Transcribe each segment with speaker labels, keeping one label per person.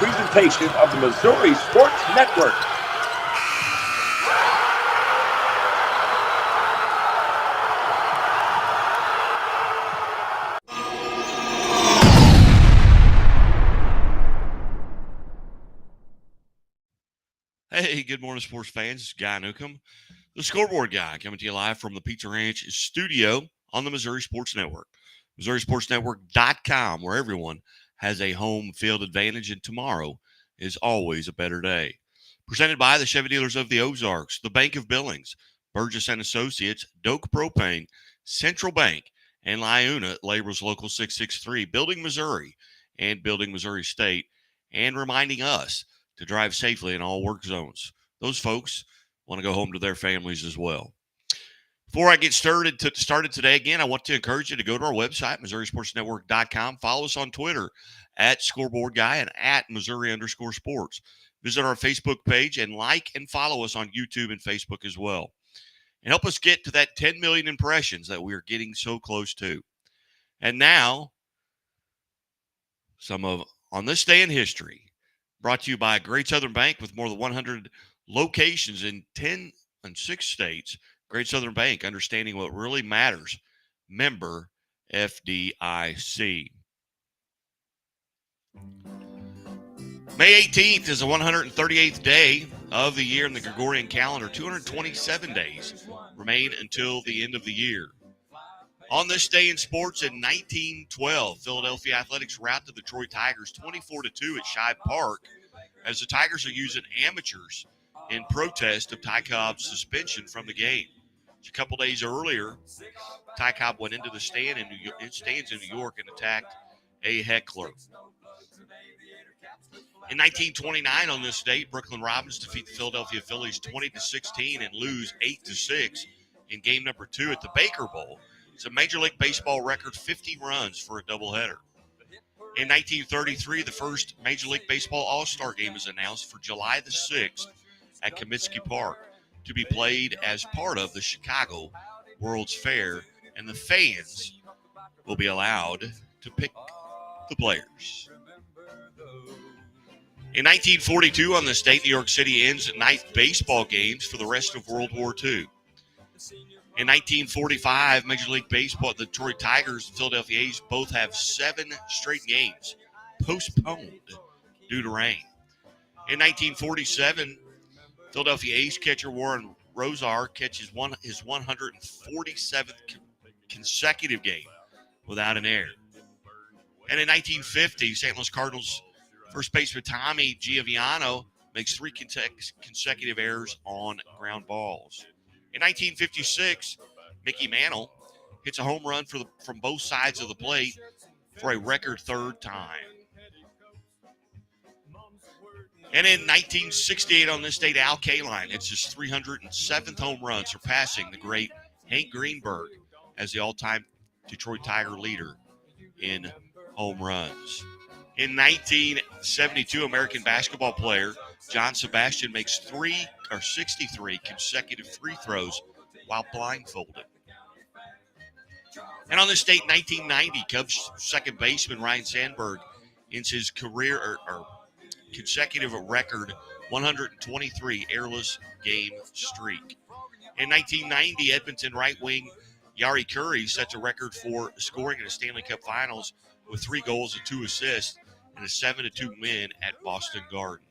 Speaker 1: presentation of the Missouri Sports Network.
Speaker 2: Hey, good morning, sports fans. It's Guy Newcomb, the scoreboard guy, coming to you live from the Pizza Ranch studio on the Missouri Sports Network. MissouriSportsNetwork.com, where everyone has a home field advantage, and tomorrow is always a better day. Presented by the Chevy dealers of the Ozarks, the Bank of Billings, Burgess & Associates, Doak Propane, Central Bank, and Liuna, Labor's Local 663, Building Missouri and Building Missouri State, and reminding us to drive safely in all work zones. Those folks want to go home to their families as well. Before I get started today, again, I want to encourage you to go to our website, MissouriSportsNetwork.com. Follow us on Twitter at Scoreboard Guy and at Missouri_sports. Visit our Facebook page and like and follow us on YouTube and Facebook as well. And help us get to that 10 million impressions that we are getting so close to. And now, some of On This Day in History, brought to you by Great Southern Bank with more than 100 locations in 6 states. Great Southern Bank, understanding what really matters. Member FDIC. May 18th is the 138th day of the year in the Gregorian calendar. 227 days remain until the end of the year. On this day in sports, in 1912, Philadelphia Athletics routed the Detroit Tigers 24-2 at Shibe Park, as the Tigers are using amateurs in protest of Ty Cobb's suspension from the game. A couple days earlier, Ty Cobb went into the stands in New York and attacked a heckler. In 1929, on this date, Brooklyn Robins defeat the Philadelphia Phillies 20-16 and lose 8-6 in game number 2 at the Baker Bowl. It's a Major League Baseball record 50 runs for a doubleheader. In 1933, the first Major League Baseball All-Star Game is announced for July the 6th at Comiskey Park to be played as part of the Chicago World's Fair, and the fans will be allowed to pick the players. In 1942, on this date, New York City ends night baseball games for the rest of World War II. In 1945, Major League Baseball, the Detroit Tigers and Philadelphia A's both have 7 straight games postponed due to rain. In 1947, Philadelphia A's catcher Warren Rosar catches his 147th consecutive game without an error. And in 1950, St. Louis Cardinals first baseman Tommy Gioviano makes 3 consecutive errors on ground balls. In 1956, Mickey Mantle hits a home run from both sides of the plate for a record 3rd time. And in 1968, on this date, Al Kaline hits his 307th home run, surpassing the great Hank Greenberg as the all-time Detroit Tiger leader in home runs. In 1972, American basketball player John Sebastian makes 63 consecutive free throws while blindfolded. And on this date, 1990, Cubs second baseman Ryan Sandberg ends his career or consecutive record 123 airless game streak. In 1990, Edmonton right wing Yari Curry sets a record for scoring in the Stanley Cup Finals with 3 goals and 2 assists in a 7-2 win at Boston Garden.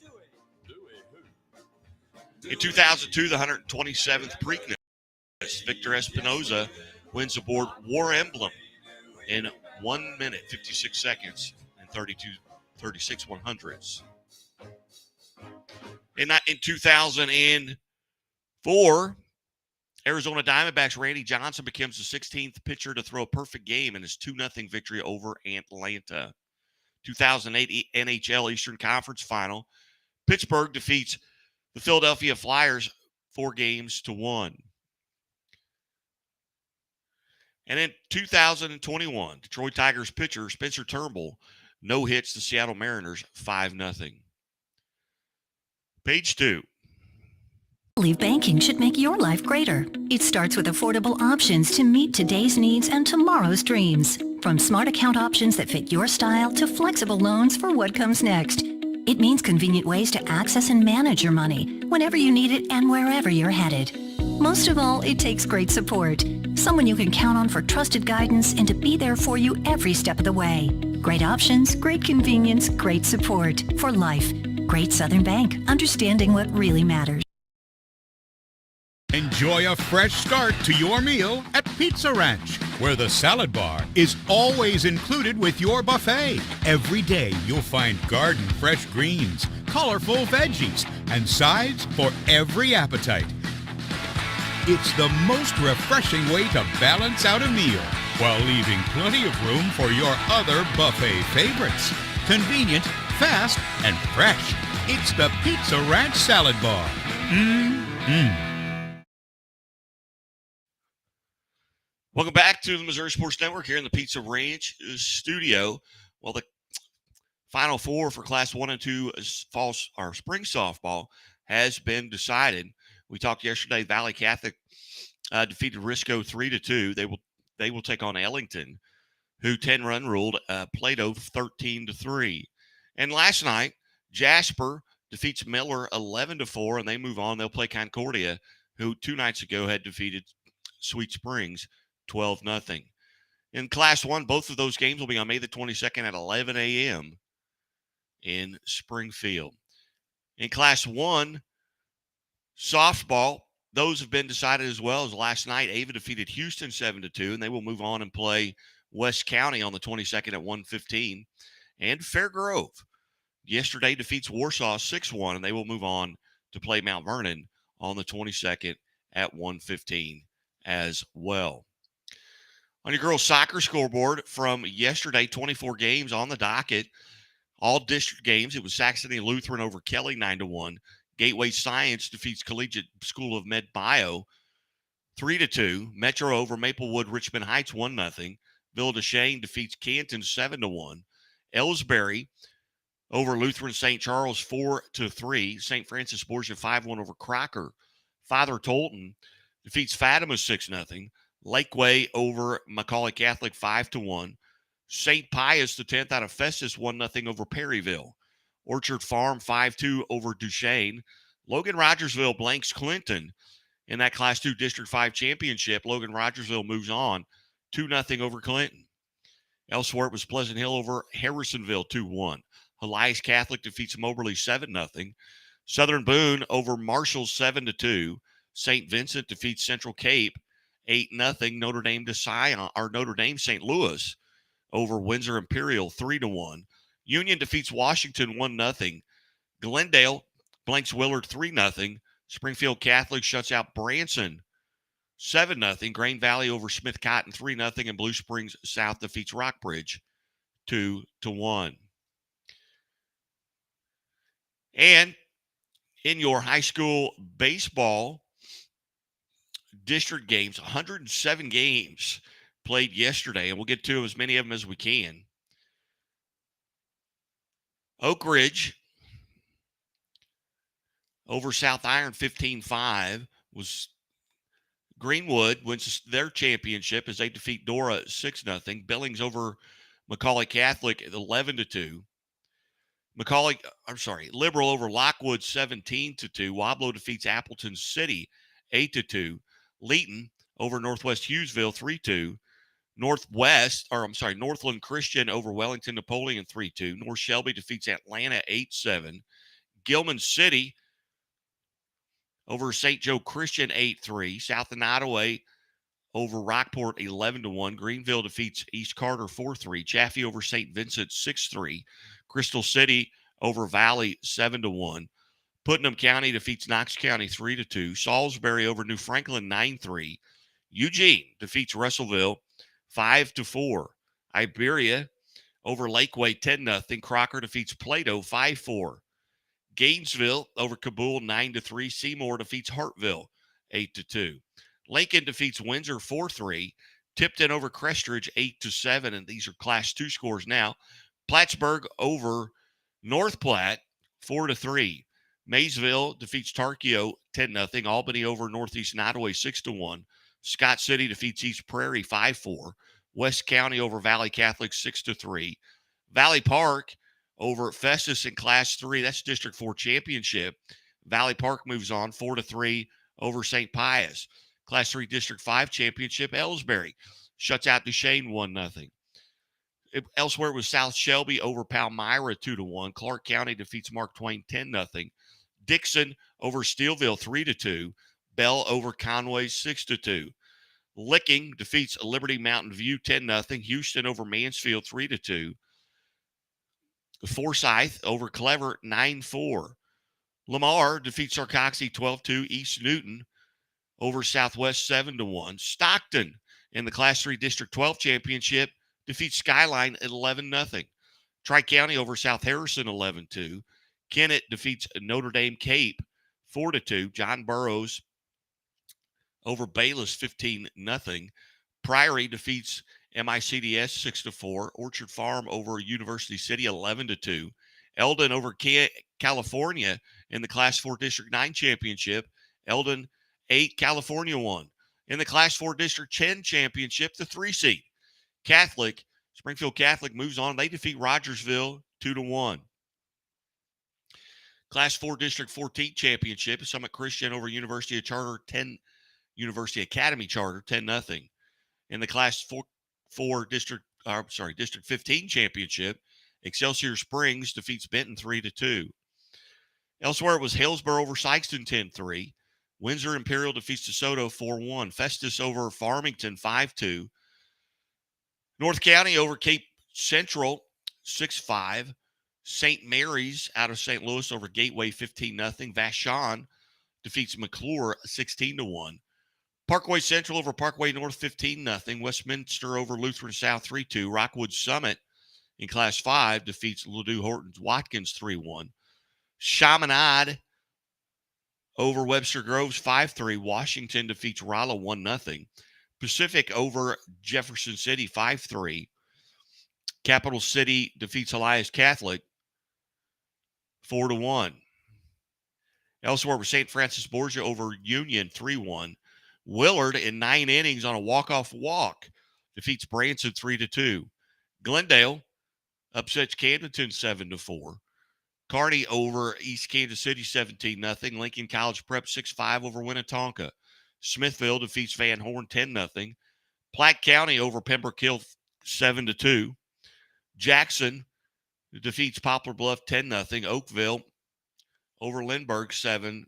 Speaker 2: In 2002, the 127th Preakness, Victor Espinoza wins aboard War Emblem in 1 minute, 56 seconds, and 36 100ths. In 2004, Arizona Diamondbacks Randy Johnson becomes the 16th pitcher to throw a perfect game in his 2-0 victory over Atlanta. 2008 NHL Eastern Conference Final, Pittsburgh defeats the Philadelphia Flyers 4-1. And in 2021, Detroit Tigers pitcher Spencer Turnbull no-hits the Seattle Mariners 5-0. Page 2.
Speaker 3: I believe banking should make your life greater. It starts with affordable options to meet today's needs and tomorrow's dreams. From smart account options that fit your style to flexible loans for what comes next. It means convenient ways to access and manage your money whenever you need it and wherever you're headed. Most of all, it takes great support. Someone you can count on for trusted guidance and to be there for you every step of the way. Great options, great convenience, great support for life. Great Southern Bank, understanding what really matters.
Speaker 4: Enjoy a fresh start to your meal at Pizza Ranch, where the salad bar is always included with your buffet. Every day you'll find garden fresh greens, colorful veggies, and sides for every appetite. It's the most refreshing way to balance out a meal while leaving plenty of room for your other buffet favorites. Convenient, fast, and fresh. It's the Pizza Ranch Salad Bar.
Speaker 2: Welcome back to the Missouri Sports Network here in the Pizza Ranch studio. Well, the Final Four for Class 1 and 2 spring softball has been decided. We talked yesterday. Valley Catholic defeated Risco 3-2. They will take on Ellington, who 10-run ruled Plato 13-3. And last night, Jasper defeats Miller 11-4, and they move on. They'll play Concordia, who 2 nights ago had defeated Sweet Springs 12-0. In Class 1, both of those games will be on May the 22nd at 11 a.m. in Springfield. In Class 1, softball, those have been decided as well. As last night, Ava defeated Houston 7-2, and they will move on and play West County on the 22nd at 1:15. And Fairgrove yesterday defeats Warsaw 6-1, and they will move on to play Mount Vernon on the 22nd at 1:15 as well. On your girls' soccer scoreboard from yesterday, 24 games on the docket, all district games. It was Saxony Lutheran over Kelly 9-1. Gateway Science defeats Collegiate School of Med Bio 3-2. Metro over Maplewood Richmond Heights 1-0. Villa DeShane defeats Canton 7-1. Ellsbury over Lutheran St. Charles 4-3. St. Francis Borgia 5-1 over Crocker. Father Tolton defeats Fatima 6-0. Lakeway over Macaulay Catholic 5-1. St. Pius, the 10th out of Festus, 1-0 over Perryville. Orchard Farm 5-2 over Duchesne. Logan Rogersville blanks Clinton in that Class 2 District 5 championship. Logan Rogersville moves on 2-0 over Clinton. Elsewhere, it was Pleasant Hill over Harrisonville 2-1. Elias Catholic defeats Moberly 7-0. Southern Boone over Marshall 7-2. St. Vincent defeats Central Cape 8-0. Notre Dame to Sion, or Notre Dame St. Louis over Windsor Imperial 3-1. Union defeats Washington 1-0. Glendale blanks Willard 3-0. Springfield Catholic shuts out Branson 7-0. Grain Valley over Smith Cotton 3-0. And Blue Springs South defeats Rockbridge 2-1. And in your high school baseball district games, 107 games played yesterday, and we'll get to as many of them as we can. Oak Ridge over South Iron 15-5 was Greenwood wins their championship as they defeat Dora 6-0. Billings over Macaulay Catholic 11-2. Liberal over Lockwood 17-2. Wablo defeats Appleton City 8-2. Leeton over Northwest Hughesville 3-2. Northland Christian over Wellington Napoleon 3-2. North Shelby defeats Atlanta 8-7. Gilman City over St. Joe Christian 8-3. South Nottoway over Rockport 11-1. Greenville defeats East Carter 4-3. Chaffee over St. Vincent 6-3. Crystal City over Valley 7-1. Putnam County defeats Knox County 3-2. Salisbury over New Franklin 9-3. Eugene defeats Russellville 5-4. Iberia over Lakeway 10-0. Crocker defeats Plato 5-4. Gainesville over Kabul 9-3. Seymour defeats Hartville 8-2. Lincoln defeats Windsor 4-3. Tipton over Crestridge 8-7. And these are Class 2 scores now. Plattsburgh over North Platte 4-3. Maysville defeats Tarkio 10-0. Albany over Northeast Nottoway 6-1. Scott City defeats East Prairie 5-4. West County over Valley Catholic 6-3. Valley Park over Festus in Class 3. That's District 4 championship. Valley Park moves on 4-3 over St. Pius. Class 3 District 5 championship, Ellsbury shuts out Duchesne 1-0. Elsewhere, it was South Shelby over Palmyra 2-1. Clark County defeats Mark Twain 10-0. Dixon over Steelville 3-2. Bell over Conway 6-2. Licking defeats Liberty Mountain View 10-0. Houston over Mansfield 3-2. Forsyth over Clever 9-4. Lamar defeats Sarcoxy 12-2. East Newton over Southwest 7-1. Stockton in the Class 3 District 12 championship defeats Skyline at 11-0. Tri-County over South Harrison 11-2. Kennett defeats Notre Dame Cape 4-2. John Burroughs over Bayless 15-0. Prairie defeats MICDS 6-4. Orchard Farm over University City 11-2. Eldon over California in the Class 4 District 9 championship. Eldon 8, California 1. In the Class 4 District 10 championship, the 3 seed. Springfield Catholic moves on. They defeat Rogersville 2-1. Class 4 District 14 championship, Summit Christian over University Academy Charter 10-0. In the Class 4 District 15 championship, Excelsior Springs defeats Benton 3-2. Elsewhere, it was Hillsborough over Sykeston 10-3. Windsor Imperial defeats DeSoto 4-1. Festus over Farmington 5-2. North County over Cape Central 6-5. St. Mary's out of St. Louis over Gateway 15-0. Vashon defeats McClure 16-1. Parkway Central over Parkway North 15-0. Westminster over Lutheran South 3-2. Rockwood Summit in Class 5 defeats Ladue Hortons Watkins 3-1. Chaminade over Webster Groves 5-3. Washington defeats Rolla 1-0. Pacific over Jefferson City 5-3. Capital City defeats Elias Catholic 4-1. Elsewhere, with St. Francis Borgia over Union 3-1. Willard in 9 innings on a walk-off walk defeats Branson 3-2. Glendale upsets Camdenton 7-4. Kearney over East Kansas City 17-0. Lincoln College Prep 6-5 over Winnetonka. Smithville defeats Van Horn 10-0. Platte County over Pembroke Hill 7-2. Jackson defeats Poplar Bluff 10-0. Oakville over Lindbergh 7-6.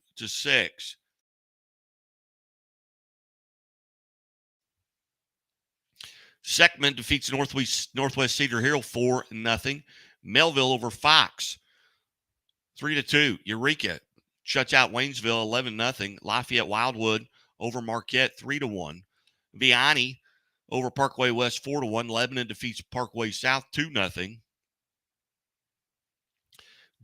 Speaker 2: Seckman defeats Northwest Cedar Hill 4-0. Melville over Fox 3-2. Eureka shuts out Waynesville 11-0. Lafayette Wildwood over Marquette 3-1. Vianney over Parkway West 4-1. Lebanon defeats Parkway South 2-0.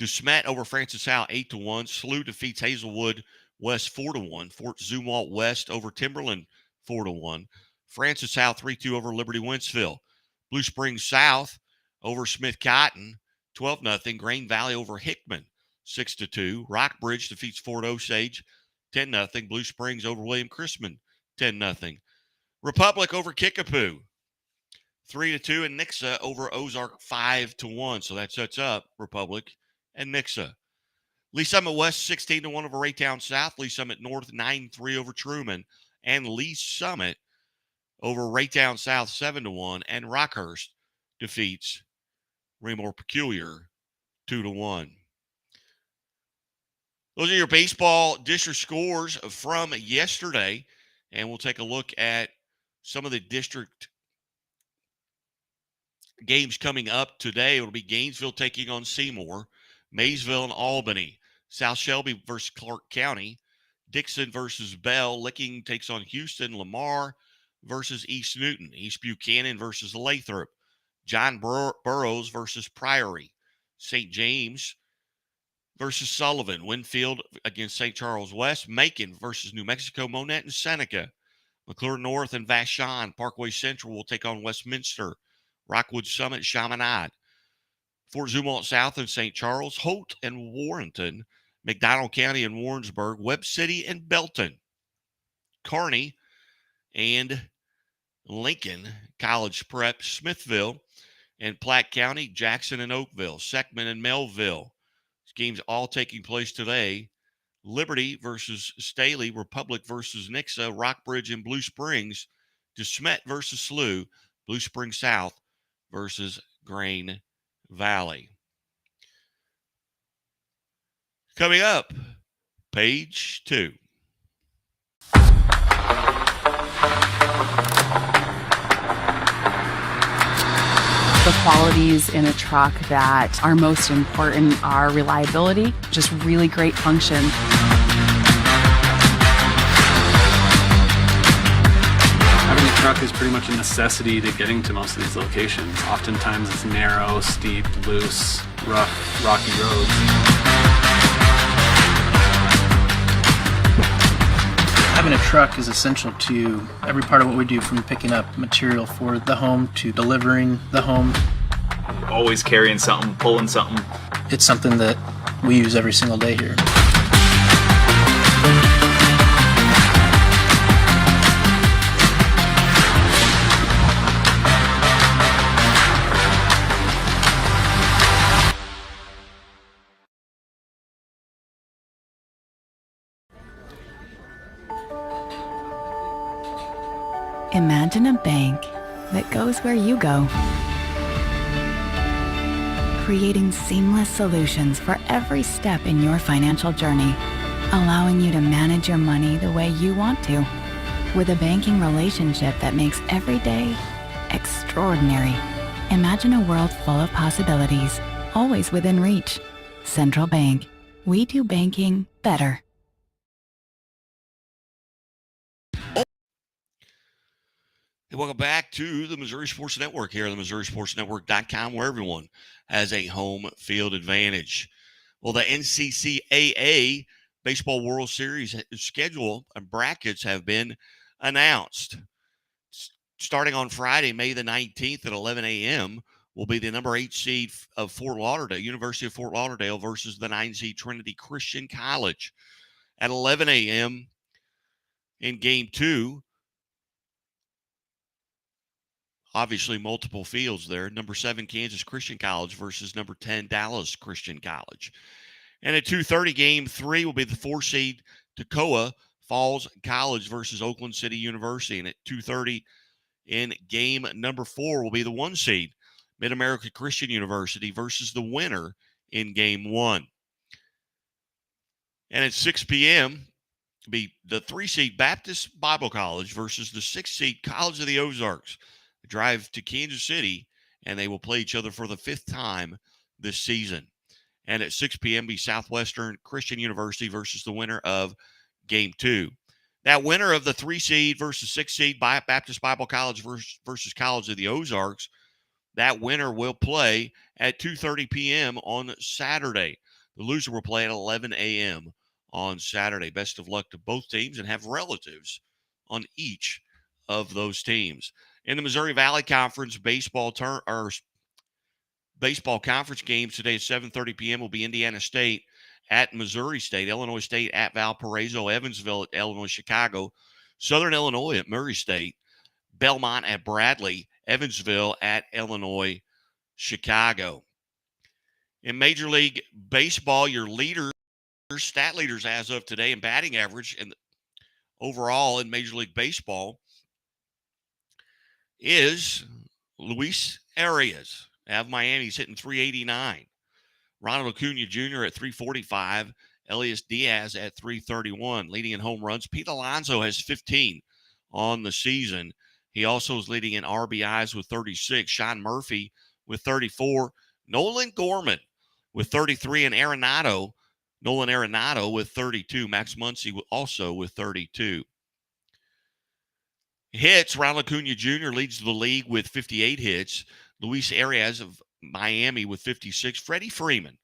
Speaker 2: DeSmet over Francis Howell 8-1. SLU defeats Hazelwood West 4-1. Fort Zumwalt West over Timberland 4-1. Francis Howell 3-2 over Liberty Wentzville. Blue Springs South over Smith Cotton 12-0. Grain Valley over Hickman 6-2. Rockbridge defeats Fort Osage 10-0. Blue Springs over William Chrisman 10-0. Republic over Kickapoo 3-2. And Nixa over Ozark 5-1. So that sets up Republic and Nixa. Lee Summit West 16-1 over Raytown South. Lee Summit North 9-3 over Truman. And Lee Summit over Raytown South 7-1. And Rockhurst defeats Raymore Peculiar 2-1. Those are your baseball district scores from yesterday. And we'll take a look at some of the district games coming up today. It'll be Gainesville taking on Seymour, Maysville and Albany, South Shelby versus Clark County, Dixon versus Bell, Licking takes on Houston, Lamar versus East Newton, East Buchanan versus Lathrop, John Burroughs versus Priory, St. James versus Sullivan, Winfield against St. Charles West, Macon versus New Mexico, Monette and Seneca, McClure North and Vashon, Parkway Central will take on Westminster, Rockwood Summit, Chaminade, Fort Zumwalt South and St. Charles, Holt and Warrenton, McDonald County and Warrensburg, Webb City and Belton, Kearney and Lincoln College Prep, Smithville In Platte County, Jackson and Oakville, Seckman and Melville. These games all taking place today. Liberty versus Staley, Republic versus Nixa, Rockbridge and Blue Springs, DeSmet versus SLU, Blue Springs South versus Grain Valley. Coming up, page 2.
Speaker 5: The qualities in a truck that are most important are reliability, just really great function.
Speaker 6: Having a truck is pretty much a necessity to getting to most of these locations. Oftentimes it's narrow, steep, loose, rough, rocky roads.
Speaker 7: Having a truck is essential to every part of what we do, from picking up material for the home to delivering the home.
Speaker 8: Always carrying something, pulling something.
Speaker 7: It's something that we use every single day here.
Speaker 5: Imagine a bank that goes where you go, creating seamless solutions for every step in your financial journey, allowing you to manage your money the way you want to, with a banking relationship that makes every day extraordinary. Imagine a world full of possibilities, always within reach. Central Bank. We do banking better.
Speaker 2: Hey, welcome back to the Missouri Sports Network here on the MissouriSportsNetwork.com, where everyone has a home field advantage. Well, the NCCAA Baseball World Series schedule and brackets have been announced. Starting on Friday, May the 19th at 11 a.m., will be the number 8 seed of Fort Lauderdale, University of Fort Lauderdale versus the 9 seed Trinity Christian College. At 11 a.m. in Game 2, obviously multiple fields there. Number 7, Kansas Christian College versus number 10, Dallas Christian College. And at 2:30, Game 3 will be the 4 seed Toccoa Falls College versus Oakland City University. And at 2:30 in Game number 4 will be the 1 seed Mid-America Christian University versus the winner in Game 1. And at 6 p.m., be the 3 seed Baptist Bible College versus the 6 seed College of the Ozarks. Drive to Kansas City, and they will play each other for the 5th time this season. And at 6 p.m. be Southwestern Christian University versus the winner of Game 2. That winner of the 3 seed versus 6 seed Baptist Bible College versus College of the Ozarks, that winner will play at 2:30 p.m. on Saturday. The loser will play at 11 a.m. on Saturday. Best of luck to both teams, and have relatives on each of those teams. In the Missouri Valley Conference baseball conference games today at 7:30 p.m. will be Indiana State at Missouri State, Illinois State at Valparaiso, Evansville at Illinois Chicago, Southern Illinois at Murray State, Belmont at Bradley, Evansville at Illinois Chicago. In Major League Baseball, your stat leaders as of today in batting average and overall in Major League Baseball is Luis Arias of Miami. He's hitting 389. Ronald Acuna Jr. at 345. Elias Diaz at 331. Leading in home runs, Pete Alonso has 15 on the season. He also is leading in RBIs with 36. Sean Murphy with 34. Nolan Gorman with 33. And Nolan Arenado with 32. Max Muncy also with 32. Hits, Ronald Acuna Jr. leads the league with 58 hits. Luis Arias of Miami with 56. Freddie Freeman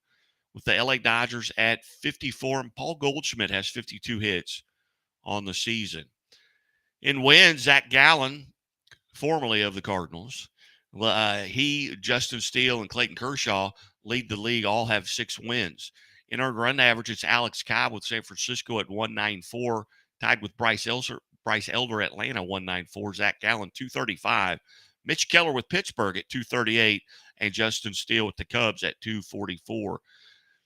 Speaker 2: with the LA Dodgers at 54. And Paul Goldschmidt has 52 hits on the season. In wins, Zach Gallen, formerly of the Cardinals, Justin Steele, and Clayton Kershaw lead the league, all have 6 wins. In earned run average, it's Alex Cobb with San Francisco at 194, tied with Bryce Elder, Atlanta, 194. Zach Gallen, 235. Mitch Keller with Pittsburgh at 238. and Justin Steele with the Cubs at 244.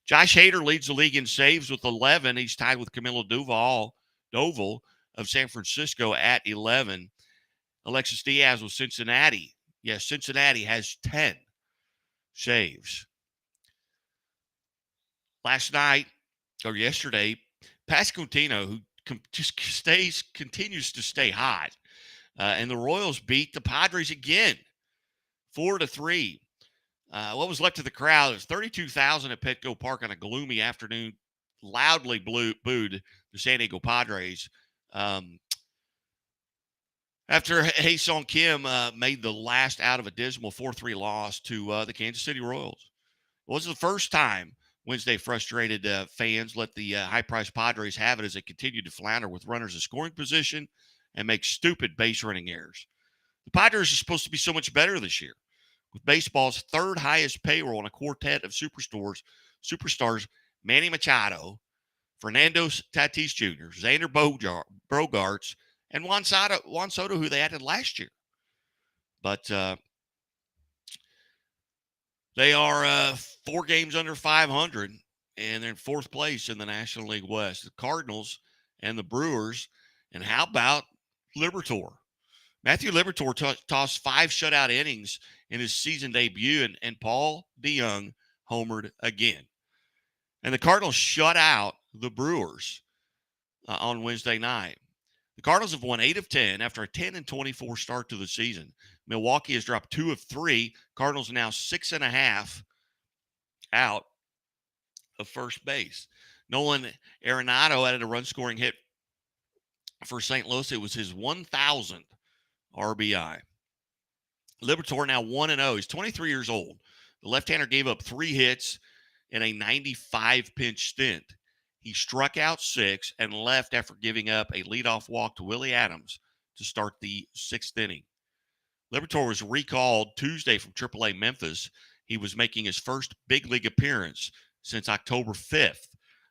Speaker 2: Josh Hader leads the league in saves with 11. He's tied with Camilo Doval of San Francisco at 11. Alexis Diaz with Cincinnati. Yes, Cincinnati has 10 saves. Yesterday, Pasquantino, who continues to stay hot, and the Royals beat the Padres again, 4-3. What was left of the crowd is 32,000 at Petco Park on a gloomy afternoon, loudly booed the San Diego Padres. After Ha-Seong Kim made the last out of a dismal 4-3 loss to the Kansas City Royals. It wasn't the first time Wednesday frustrated fans let the high-priced Padres have it as they continued to flounder with runners in scoring position and make stupid base-running errors. The Padres are supposed to be so much better this year, with baseball's third highest payroll in a quartet of superstars Manny Machado, Fernando Tatis Jr., Xander Bogaerts, and Juan Soto, who they added last year. But they are 4 games under 500, and they're in 4th place in the National League West. The Cardinals and the Brewers. And how about Liberatore? Matthew Liberatore tossed 5 shutout innings in his season debut, and Paul DeJong homered again. And the Cardinals shut out the Brewers on Wednesday night. The Cardinals have won 8 of 10 after a 10-24 start to the season. Milwaukee has dropped 2 of 3. Cardinals are now 6.5 out of first base. Nolan Arenado added a run-scoring hit for St. Louis. It was his 1,000th RBI. Liberatore now 1-0. He's 23 years old. The left-hander gave up 3 hits in a 95-pitch stint. He struck out 6 and left after giving up a leadoff walk to Willie Adams to start the 6th inning. Liberatore was recalled Tuesday from AAA Memphis. He was making his first big league appearance since October 5th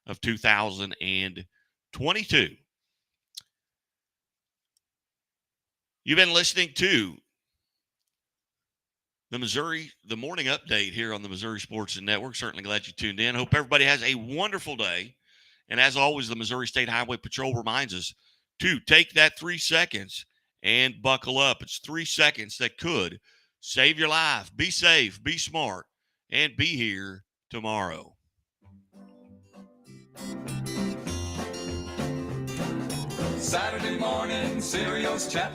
Speaker 2: of 2022. You've been listening to the morning update here on the Missouri Sports Network. Certainly glad you tuned in. Hope everybody has a wonderful day. And as always, the Missouri State Highway Patrol reminds us to take that 3 seconds and buckle up. It's 3 seconds that could save your life. Be safe, be smart, and be here tomorrow.
Speaker 9: Saturday morning cereals chat.